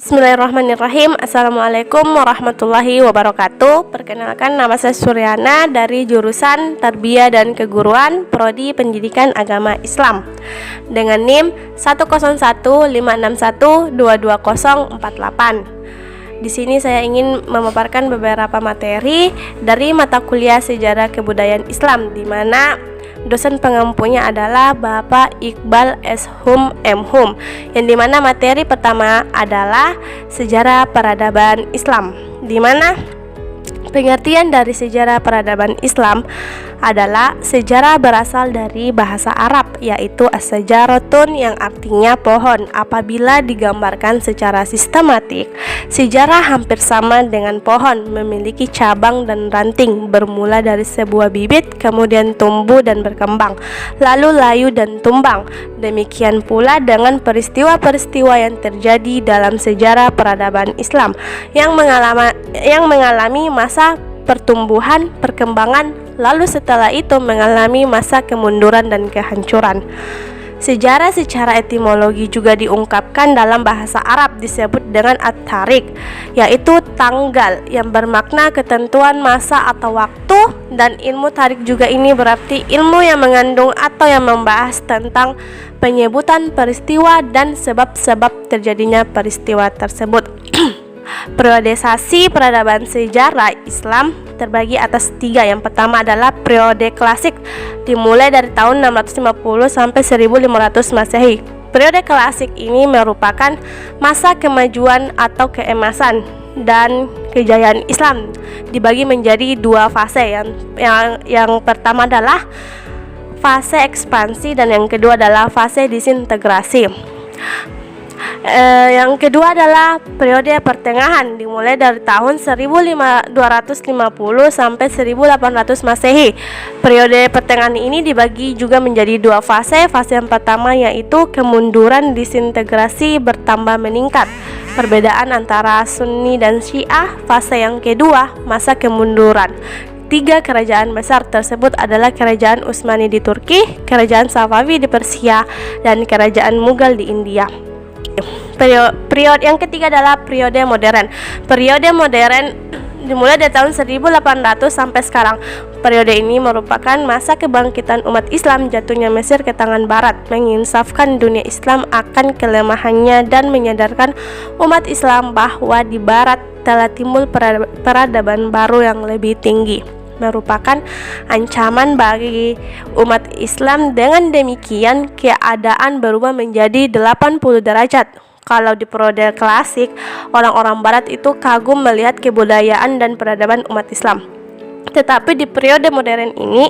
Bismillahirrahmanirrahim. Assalamualaikum warahmatullahi wabarakatuh. Perkenalkan, nama saya Suryana dari jurusan Tarbiyah dan Keguruan, Prodi Pendidikan Agama Islam, dengan NIM 10156122048. Di sini saya ingin memaparkan beberapa materi dari mata kuliah Sejarah Kebudayaan Islam, di mana dosen pengampunya adalah Bapak Iqbal S. Hum M. Hum, yang dimana materi pertama adalah Sejarah Peradaban Islam, di mana pengertian dari sejarah peradaban Islam adalah sejarah berasal dari bahasa Arab, yaitu as-sajaratun, yang artinya pohon. Apabila digambarkan secara sistematik, sejarah hampir sama dengan pohon, memiliki cabang dan ranting, bermula dari sebuah bibit, kemudian tumbuh dan berkembang, lalu layu dan tumbang. Demikian pula dengan peristiwa-peristiwa yang terjadi dalam sejarah peradaban Islam yang mengalami masa pertumbuhan, perkembangan, lalu setelah itu mengalami masa kemunduran dan kehancuran. Sejarah secara etimologi juga diungkapkan dalam bahasa Arab disebut dengan at-tarik, yaitu tanggal, yang bermakna ketentuan masa atau waktu, dan ilmu tarik juga ini berarti ilmu yang mengandung atau yang membahas tentang penyebutan peristiwa dan sebab-sebab terjadinya peristiwa tersebut. Periodisasi peradaban sejarah Islam terbagi atas 3. Yang pertama adalah periode klasik, dimulai dari tahun 650 sampai 1500 Masehi. Periode klasik ini merupakan masa kemajuan atau keemasan dan kejayaan Islam, dibagi menjadi 2 fase. Yang pertama adalah fase ekspansi dan yang kedua adalah fase disintegrasi. Yang kedua adalah periode pertengahan, dimulai dari tahun 1250 sampai 1800 Masehi. Periode pertengahan ini dibagi juga menjadi 2 fase. Fase yang pertama yaitu kemunduran disintegrasi bertambah meningkat, perbedaan antara Sunni dan Syiah. Fase yang kedua, masa kemunduran. 3 kerajaan besar tersebut adalah Kerajaan Utsmani di Turki, Kerajaan Safawi di Persia, dan Kerajaan Mughal di India. Periode yang ketiga adalah periode modern. Periode modern dimulai dari tahun 1800 sampai sekarang. Periode ini merupakan masa kebangkitan umat Islam, jatuhnya Mesir ke tangan Barat, menginsafkan dunia Islam akan kelemahannya dan menyadarkan umat Islam bahwa di Barat telah timbul peradaban baru yang lebih tinggi, merupakan ancaman bagi umat Islam. Dengan demikian, keadaan berubah menjadi 80 derajat. Kalau di periode klasik, orang-orang Barat itu kagum melihat kebudayaan dan peradaban umat Islam. Tetapi di periode modern ini,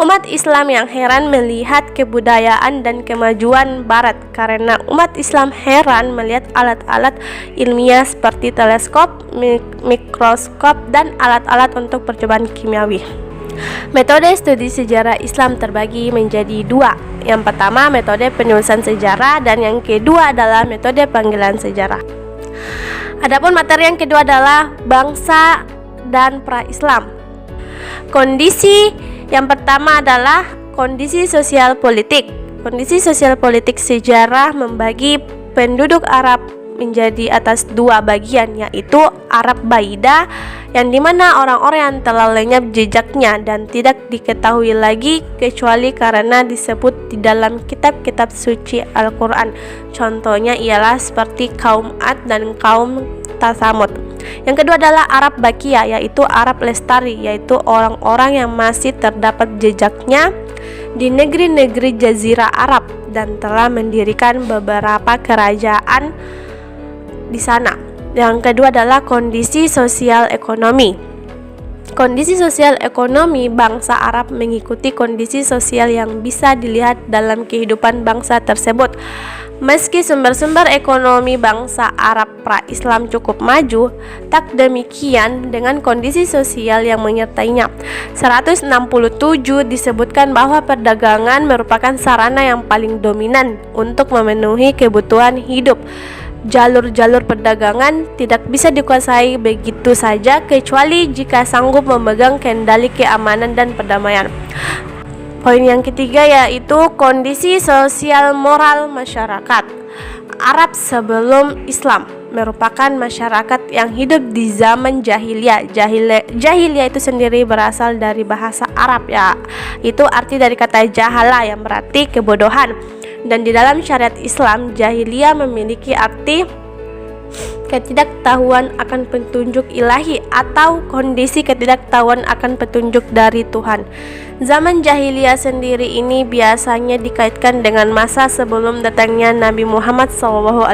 umat Islam yang heran melihat kebudayaan dan kemajuan Barat, karena umat Islam heran melihat alat-alat ilmiah seperti teleskop, mikroskop, dan alat-alat untuk percobaan kimiawi. Metode studi sejarah Islam terbagi menjadi 2. Yang pertama, metode penulisan sejarah, dan yang kedua adalah metode panggilan sejarah. Adapun materi yang kedua adalah bangsa dan pra-Islam. Kondisi yang pertama adalah kondisi sosial politik. Kondisi sosial politik sejarah membagi penduduk Arab menjadi atas 2 bagian, yaitu Arab Baida, yang dimana orang-orang yang telah lenyap jejaknya dan tidak diketahui lagi kecuali karena disebut di dalam kitab-kitab suci Al-Quran. Contohnya ialah seperti kaum Ad dan kaum Tasamud. Yang kedua adalah Arab Bakia, yaitu Arab Lestari, yaitu orang-orang yang masih terdapat jejaknya di negeri-negeri Jazirah Arab dan telah mendirikan beberapa kerajaan di sana. Yang kedua adalah kondisi sosial ekonomi. Kondisi sosial ekonomi bangsa Arab mengikuti kondisi sosial yang bisa dilihat dalam kehidupan bangsa tersebut. Meski sumber-sumber ekonomi bangsa Arab pra-Islam cukup maju, tak demikian dengan kondisi sosial yang menyertainya. 167 disebutkan bahwa perdagangan merupakan sarana yang paling dominan untuk memenuhi kebutuhan hidup. Jalur-jalur perdagangan tidak bisa dikuasai begitu saja kecuali jika sanggup memegang kendali keamanan dan perdamaian. Poin yang ketiga yaitu kondisi sosial moral masyarakat. Arab sebelum Islam merupakan masyarakat yang hidup di zaman jahiliyah. Jahiliyah itu sendiri berasal dari bahasa Arab ya. Itu arti dari kata jahala yang berarti kebodohan. Dan di dalam syariat Islam, jahiliyah memiliki arti ketidaktahuan akan petunjuk ilahi atau kondisi ketidaktahuan akan petunjuk dari Tuhan. Zaman jahiliyah sendiri ini biasanya dikaitkan dengan masa sebelum datangnya Nabi Muhammad SAW.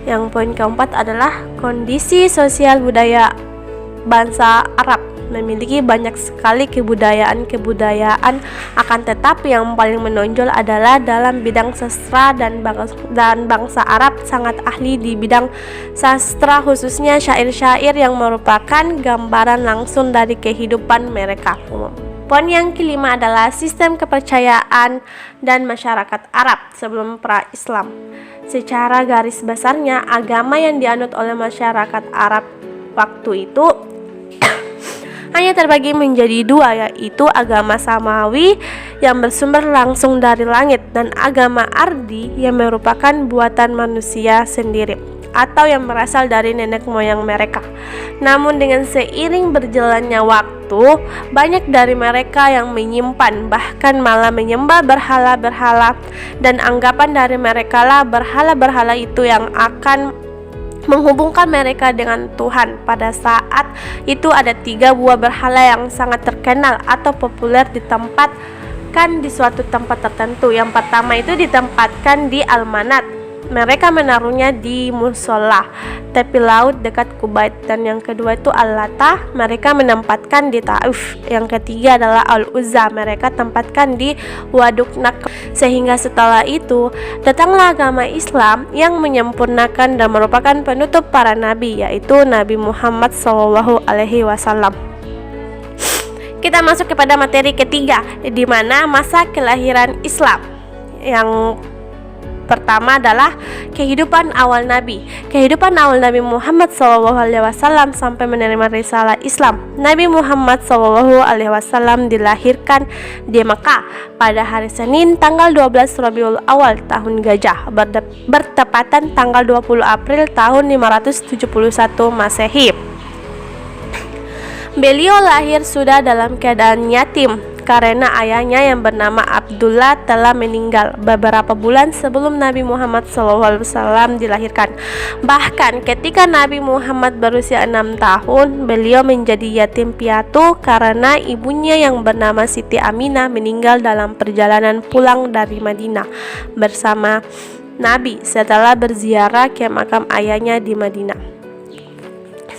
Yang poin keempat adalah kondisi sosial budaya bangsa Arab memiliki banyak sekali kebudayaan, akan tetapi yang paling menonjol adalah dalam bidang sastra, dan bangsa Arab sangat ahli di bidang sastra, khususnya syair-syair yang merupakan gambaran langsung dari kehidupan mereka. Poin yang kelima adalah sistem kepercayaan dan masyarakat Arab sebelum pra-Islam. Secara garis besarnya, agama yang dianut oleh masyarakat Arab waktu itu hanya terbagi menjadi dua, yaitu agama Samawi yang bersumber langsung dari langit dan agama Ardi yang merupakan buatan manusia sendiri atau yang berasal dari nenek moyang mereka. Namun dengan seiring berjalannya waktu, banyak dari mereka yang menyimpan bahkan malah menyembah berhala-berhala, dan anggapan dari mereka lah berhala-berhala itu yang akan menghubungkan mereka dengan Tuhan. Pada saat itu ada 3 buah berhala yang sangat terkenal atau populer ditempatkan di suatu tempat tertentu. Yang pertama itu ditempatkan di Al-Manat. Mereka menaruhnya di musola tepi laut dekat Kubait. Dan yang kedua itu Al-Latah, mereka menempatkan di Taif. Yang ketiga adalah Al-Uzza, mereka tempatkan di Waduk Nak. Sehingga setelah itu datanglah agama Islam yang menyempurnakan dan merupakan penutup para nabi, yaitu Nabi Muhammad SAW. Kita masuk kepada materi ketiga, di mana masa kelahiran Islam. Yang pertama adalah kehidupan awal Nabi. Kehidupan awal Nabi Muhammad SAW sampai menerima risalah Islam. Nabi Muhammad SAW dilahirkan di Mekah pada hari Senin tanggal 12 Rabiul Awal tahun Gajah, bertepatan tanggal 20 April tahun 571 Masehi. Beliau lahir sudah dalam keadaan yatim karena ayahnya yang bernama Abdullah telah meninggal beberapa bulan sebelum Nabi Muhammad SAW dilahirkan. Bahkan ketika Nabi Muhammad berusia 6 tahun, beliau menjadi yatim piatu karena ibunya yang bernama Siti Aminah meninggal dalam perjalanan pulang dari Madinah bersama Nabi setelah berziarah ke makam ayahnya di Madinah.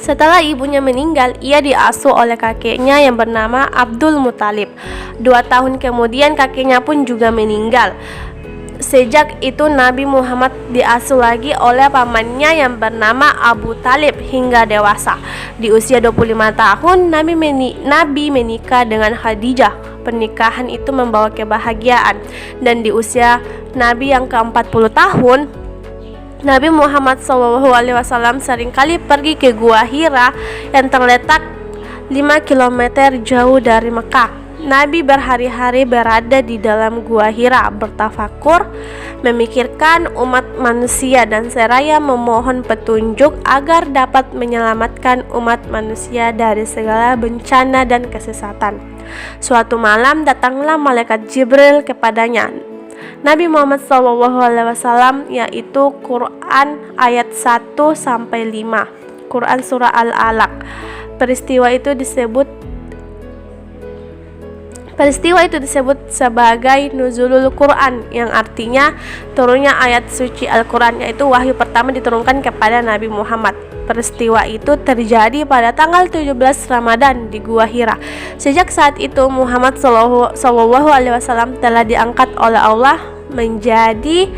Setelah ibunya meninggal, ia diasuh oleh kakeknya yang bernama Abdul Muthalib. 2 tahun kemudian kakeknya pun juga meninggal. Sejak itu Nabi Muhammad diasuh lagi oleh pamannya yang bernama Abu Talib hingga dewasa. Di usia 25 tahun, Nabi menikah dengan Khadijah. Pernikahan itu membawa kebahagiaan. Dan di usia Nabi yang ke-40 tahun, Nabi Muhammad SAW seringkali pergi ke Gua Hira yang terletak 5 km jauh dari Mekah. Nabi berhari-hari berada di dalam Gua Hira, bertafakur, memikirkan umat manusia dan seraya memohon petunjuk agar dapat menyelamatkan umat manusia dari segala bencana dan kesesatan. Suatu malam datanglah malaikat Jibril kepadanya. Nabi Muhammad SAW, yaitu Quran ayat 1-5, Quran surah Al-Alaq. Peristiwa itu disebut sebagai Nuzulul Quran, yang artinya turunnya ayat suci Al-Quran, yaitu wahyu pertama diturunkan kepada Nabi Muhammad. Peristiwa itu terjadi pada tanggal 17 Ramadan di Gua Hira. Sejak saat itu Muhammad SAW telah diangkat oleh Allah menjadi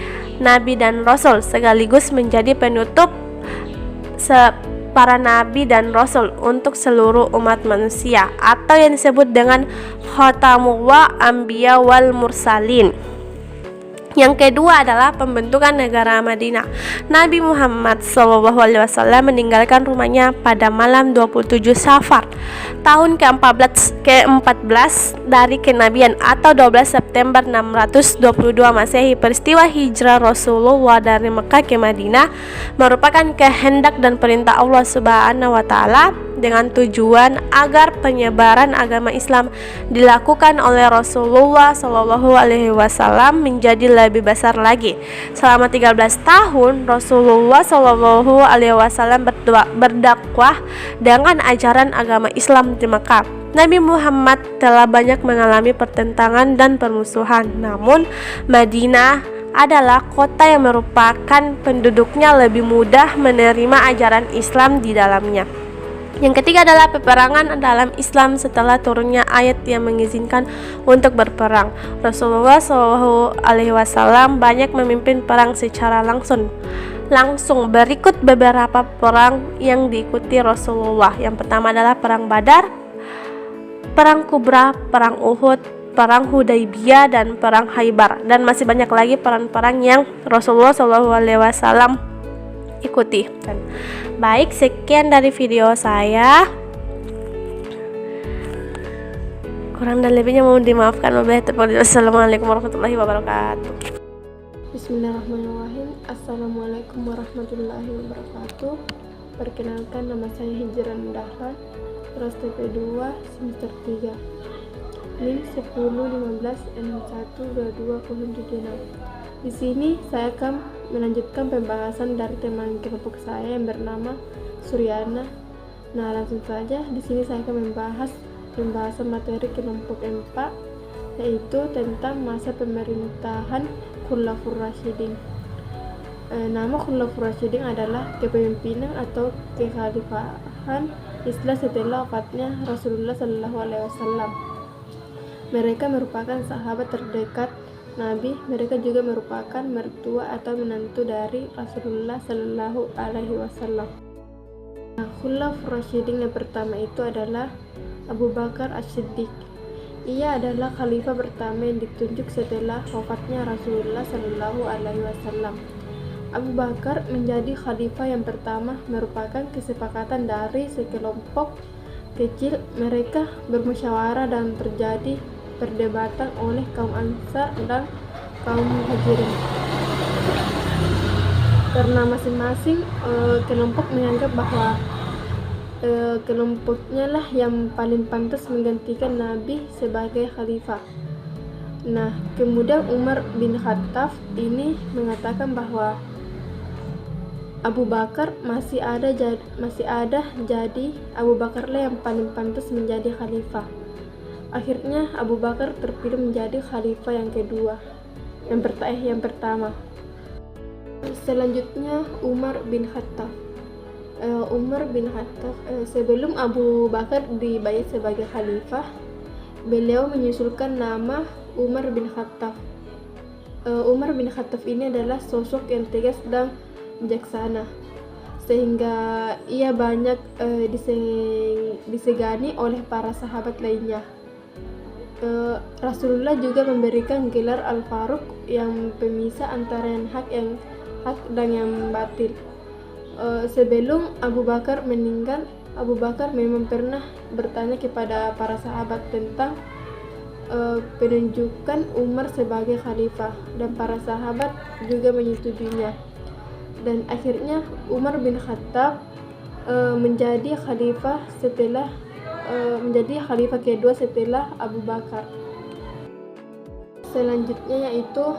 Nabi dan Rasul, sekaligus menjadi penutup para Nabi dan Rasul untuk seluruh umat manusia, atau yang disebut dengan Khatamul Anbiya wal Mursalin. Yang kedua adalah pembentukan negara Madinah. Nabi Muhammad SAW meninggalkan rumahnya pada malam 27 Safar tahun ke-14 dari kenabian atau 12 September 622 Masehi. Peristiwa hijrah Rasulullah dari Mekah ke Madinah merupakan kehendak dan perintah Allah Subhanahu wa taala dengan tujuan agar penyebaran agama Islam dilakukan oleh Rasulullah SAW menjadi lebih besar lagi. Selama 13 tahun Rasulullah SAW berdakwah dengan ajaran agama Islam di Mekah. Nabi Muhammad telah banyak mengalami pertentangan dan permusuhan, namun Madinah adalah kota yang merupakan penduduknya lebih mudah menerima ajaran Islam di dalamnya. Yang ketiga adalah peperangan dalam Islam setelah turunnya ayat yang mengizinkan untuk berperang. Rasulullah SAW banyak memimpin perang secara langsung. Berikut beberapa perang yang diikuti Rasulullah. Yang pertama adalah perang Badar, perang Kubra, perang Uhud, perang Hudaybiyah, dan perang Khaybar, dan masih banyak lagi perang-perang yang Rasulullah SAW ikuti. Baik, sekian dari video saya. Kurang dan lebihnya mohon dimaafkan. Wassalamualaikum warahmatullahi wabarakatuh. Bismillahirrahmanirrahim. Assalamualaikum warahmatullahi wabarakatuh. Perkenalkan, nama saya Hijran Dahlan, kelas TP2 semester 3, NIM 1015N12206. Di sini saya akan melanjutkan pembahasan dari teman kelompok saya yang bernama Suryana. Nah, langsung saja di sini saya akan membahas pembahasan materi kelompok 4, yaitu tentang masa pemerintahan Khulafaur Rasyidin. Nama Khulafaur Rasyidin adalah kepemimpinan atau kekhalifahan Islam setelah wafatnya Rasulullah SAW. Mereka merupakan sahabat terdekat Nabi. Mereka juga merupakan mertua atau menantu dari Rasulullah SAW. Nah, Khulafaur Rasyidin yang pertama itu adalah Abu Bakar As-Siddiq. Ia adalah khalifah pertama yang ditunjuk setelah wafatnya Rasulullah SAW. Abu Bakar menjadi khalifah yang pertama merupakan kesepakatan dari sekelompok kecil. Mereka bermusyawarah dan terjadi perdebatan oleh kaum Ansar dan kaum Muhajirin, karena masing-masing kelompok menganggap bahwa kelompoknya lah yang paling pantas menggantikan Nabi sebagai khalifah. Nah, kemudian Umar bin Khattab ini mengatakan bahwa Abu Bakar masih ada, jadi Abu Bakar lah yang paling pantas menjadi khalifah. Akhirnya Abu Bakar terpilih menjadi khalifah yang kedua, yang pertama. Selanjutnya Umar bin Khattab. Sebelum Abu Bakar dibayar sebagai khalifah, beliau menyusulkan nama Umar bin Khattab. Umar bin Khattab ini adalah sosok yang tegas dan bijaksana, sehingga ia banyak disegani oleh para sahabat lainnya. Rasulullah juga memberikan gelar Al-Faruq yang pemisah antara yang hak dan yang batil. Sebelum Abu Bakar meninggal, Abu Bakar memang pernah bertanya kepada para sahabat tentang penunjukan Umar sebagai khalifah, dan para sahabat juga menyetujuinya. Dan akhirnya Umar bin Khattab menjadi khalifah kedua setelah Abu Bakar. Selanjutnya yaitu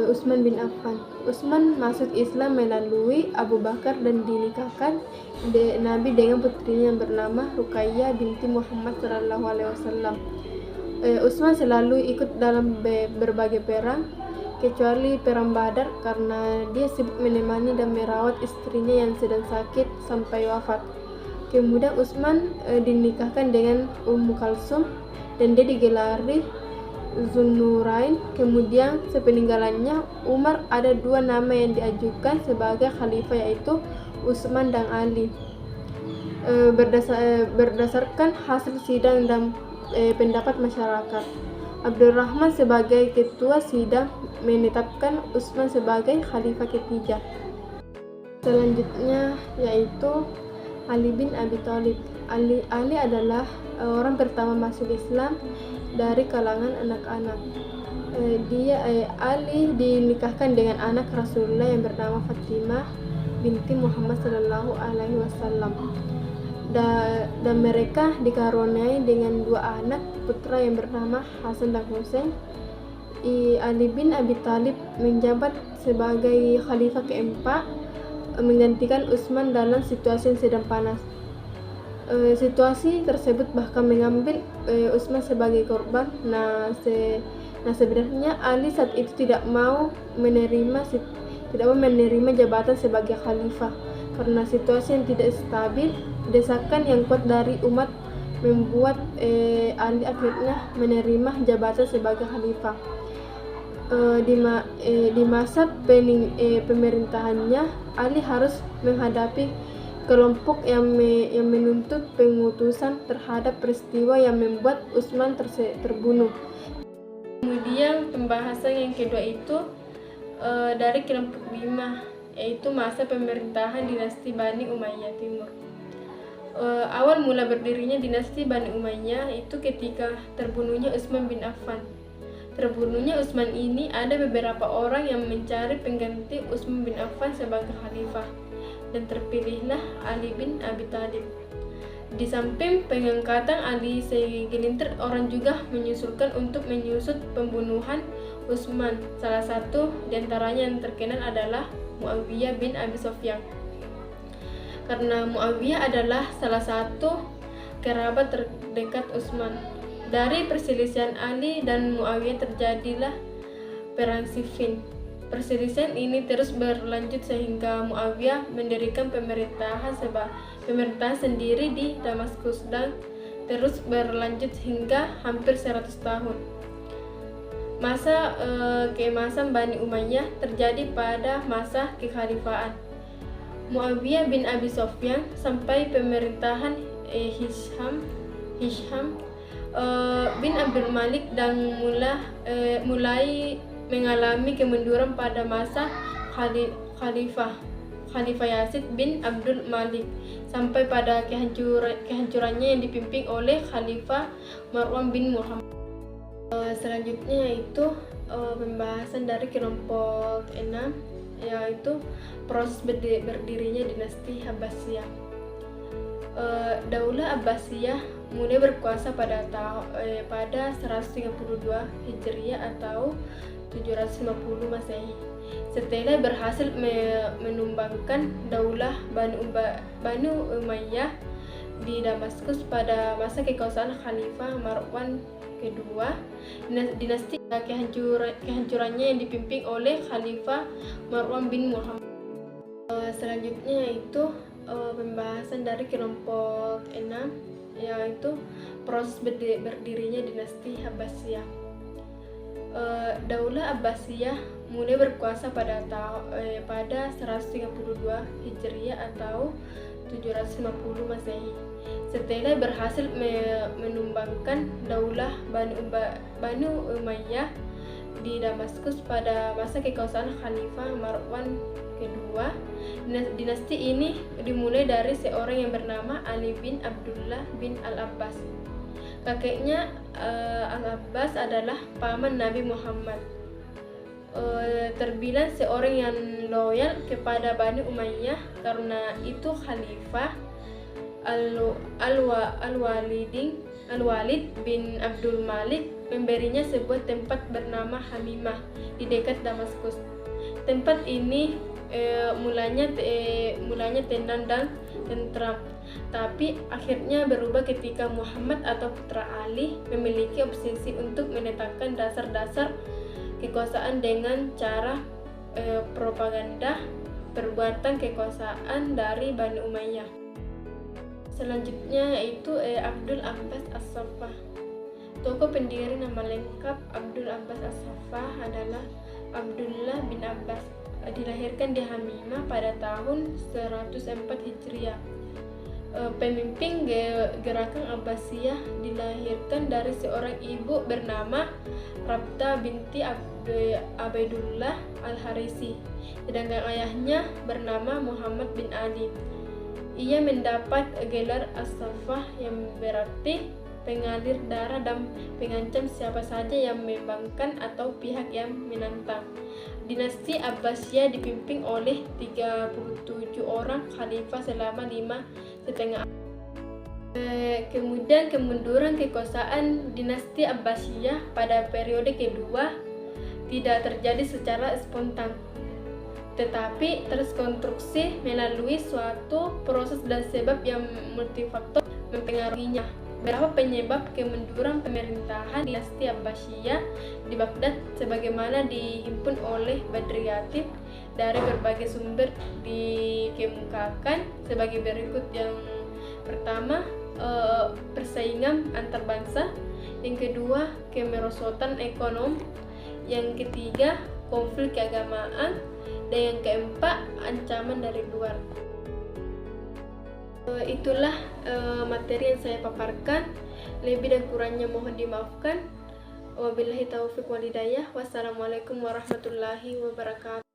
Utsman bin Affan. Utsman masuk Islam melalui Abu Bakar dan dinikahkan Nabi dengan putrinya yang bernama Ruqayyah binti Muhammad SAW. Utsman selalu ikut dalam berbagai perang, kecuali perang Badar, karena dia sibuk menemani dan merawat istrinya yang sedang sakit sampai wafat. Kemudian Utsman dinikahkan dengan Ummu Kalsum dan dia digelari Zunnurain. Kemudian sepeninggalannya Umar ada dua nama yang diajukan sebagai khalifah, yaitu Utsman dan Ali. Berdasarkan hasil sidang dan pendapat masyarakat, Abdurrahman sebagai ketua sidang menetapkan Utsman sebagai khalifah ketiga. Selanjutnya yaitu Ali bin Abi Thalib. Ali adalah orang pertama masuk Islam dari kalangan anak-anak. Ali dinikahkan dengan anak Rasulullah yang bernama Fatimah binti Muhammad Sallallahu Alaihi Wasallam. Dan mereka dikaruniai dengan dua anak putra yang bernama Hasan dan Husain. Ali bin Abi Thalib menjabat sebagai khalifah keempat, menggantikan Utsman dalam situasi yang sedang panas. Situasi tersebut bahkan mengambil Utsman sebagai korban. Sebenarnya Ali saat itu tidak mau menerima jabatan sebagai khalifah karena situasi yang tidak stabil. Desakan yang kuat dari umat membuat Ali akhirnya menerima jabatan sebagai khalifah. Di masa pemerintahannya, Ali harus menghadapi kelompok yang menuntut pengutusan terhadap peristiwa yang membuat Utsman terbunuh. Kemudian pembahasan yang kedua itu dari kelompok 5, yaitu masa pemerintahan dinasti Bani Umayyah Timur. Awal mula berdirinya dinasti Bani Umayyah itu ketika terbunuhnya Utsman bin Affan. Terbunuhnya Utsman ini ada beberapa orang yang mencari pengganti Utsman bin Affan sebagai khalifah, dan terpilihlah Ali bin Abi Thalib. Di samping pengangkatan Ali, segelintir orang juga menyusulkan untuk menyusut pembunuhan Utsman. Salah satu di antaranya yang terkenal adalah Muawiyah bin Abi Sufyan. Karena Muawiyah adalah salah satu kerabat terdekat Utsman. Dari perselisihan Ali dan Muawiyah terjadilah Perang Siffin. Perselisihan ini terus berlanjut sehingga Muawiyah mendirikan pemerintahan sendiri di Damaskus dan terus berlanjut hingga hampir 100 tahun. Masa keemasan Bani Umayyah terjadi pada masa kekhalifahan Muawiyah bin Abi Sufyan sampai pemerintahan Hisham bin Abdul Malik dan mulai mengalami kemunduran pada masa Khalifah Yazid bin Abdul Malik sampai pada kehancurannya yang dipimpin oleh Khalifah Marwan bin Muhammad. Selanjutnya yaitu pembahasan dari kelompok 6, yaitu proses berdirinya dinasti Abbasiyah. Daulah Abbasiyah mulai berkuasa pada 132 Hijriah atau 750 Masehi. Setelah berhasil menumbangkan Daulah Banu Umayyah di Damaskus pada masa kekuasaan Khalifah Marwan kedua, dinasti kehancurannya yang dipimpin oleh Khalifah Marwan bin Muhammad. Selanjutnya yaitu pembahasan dari kelompok 6, yaitu proses berdirinya dinasti Abbasiyah. Daulah Abbasiyah mulai berkuasa pada 132 Hijriah atau 750 Masehi. Setelah berhasil menumbangkan Daulah Banu Umayyah di Damaskus pada masa kekuasaan Khalifah Marwan kedua, dinasti ini dimulai dari seorang yang bernama Ali bin Abdullah bin Al-Abbas. Kakeknya Al-Abbas adalah paman Nabi Muhammad. Terbilang seorang yang loyal kepada Bani Umayyah. Karena itu Khalifah Al-Walid bin Abdul Malik memberinya sebuah tempat bernama Hamimah di dekat Damaskus. Tempat ini mulanya tenang dan tentram, tapi akhirnya berubah ketika Muhammad atau putra Ali memiliki obsesi untuk menetapkan dasar-dasar kekuasaan dengan cara propaganda perbuatan kekuasaan dari Bani Umayyah. Selanjutnya yaitu Abdul Abbas As-Saffah. Tokoh pendiri nama lengkap Abdul Abbas As-Saffah adalah Abdullah bin Abbas. Dilahirkan di Hamimah pada tahun 104 Hijriah. Pemimpin gerakan Abbasiyah dilahirkan dari seorang ibu bernama Rabta binti Abaidullah Al-Harisi, sedangkan ayahnya bernama Muhammad bin Ali. Ia mendapat gelar As-Saffah yang berarti pengalir darah dan pengancam siapa saja yang membangkang atau pihak yang menantang. Dinasti Abbasiyah dipimpin oleh 37 orang khalifah selama 5,5. Kemudian kemunduran kekuasaan dinasti Abbasiyah pada periode kedua tidak terjadi secara spontan, tetapi terkonstruksi melalui suatu proses dan sebab yang multifaktor mempengaruhinya. Beberapa penyebab kemunduran pemerintahan dinasti Abbasiyah di Baghdad sebagaimana dihimpun oleh Badriyati dari berbagai sumber dikemukakan sebagai berikut. Yang pertama, persaingan antar bangsa. Yang kedua, kemerosotan ekonomi. Yang ketiga, konflik keagamaan. Dan yang keempat, ancaman dari luar. Itulah materi yang saya paparkan. Lebih dan kurangnya mohon dimaafkan. Wabillahi taufiq wal hidayah. Wassalamualaikum warahmatullahi wabarakatuh.